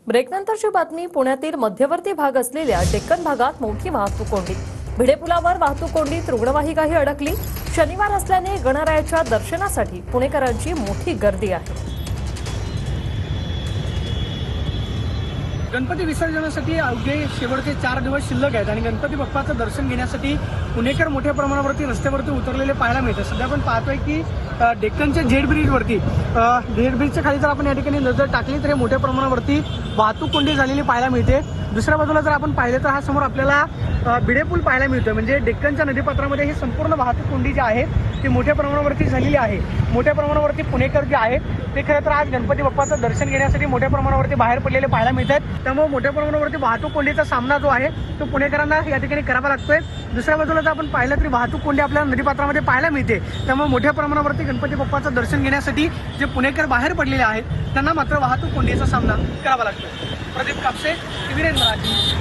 ब्रेकनंतरची बातमी. पुण्यातील मध्यवर्ती भाग असलेल्या डेक्कन भागात मोठी वाहतूक कोंडी. भिडे पुलावर वाहतूक कोंडीत रुग्णवाहिकाही अडकली. शनिवार असल्याने गणरायाच्या दर्शनासाठी पुणेकरांची मोठी गर्दी आहे. गणपती विसर्जनासाठी अवघे शेवटचे 4 दिवस शिल्लक आहेत आणि गणपती बाप्पाचं दर्शन घेण्यासाठी पुणेकर मोठ्या प्रमाणावरती रस्त्यावरती उतरलेले पाहायला मिळतात. सध्या आपण पाहतोय की डेक्कनच्या जेट ब्रिजवरती जेट ब्रिजच्या खाली जर आपण या ठिकाणी नजर टाकली तर मोठ्या प्रमाणावरती वाहतूक कोंडी झालेली पाहायला मिळते. दुसऱ्या बाजूला जर आपण पाहिलं तर हा समोर आपल्याला भिडे पूल पाहायला मिळतोय. म्हणजे डेक्कनच्या नदीपात्रामध्ये ही संपूर्ण वाहतूक कोंडी जी आहे ती मोठ्या प्रमाणावरती झालेली आहे. मोठ्या प्रमाणावरती पुणेकर जे आहेत ते खरं तर आज गणपती बाप्पाचं दर्शन घेण्यासाठी मोठ्या प्रमाणावरती बाहेर पडलेले पाहायला मिळतात. त्यामुळे मोठ्या प्रमाणावरती वाहतूक कोंडीचा सामना जो आहे तो पुणेकरांना या ठिकाणी करावा लागतोय. दुसऱ्या बाजूला जर आपण पाहिलं तरी वाहतूक कोंडी आपल्याला नदीपात्रामध्ये पाहायला मिळते. त्यामुळे मोठ्या प्रमाणावरती गणपती बाप्पाचं दर्शन घेण्यासाठी जे पुणेकर बाहेर पडलेले आहेत त्यांना मात्र वाहतूक कोंडीचा सामना करावा लागतो. प्रदीप कापसे, टीव्ही 9 मराठी.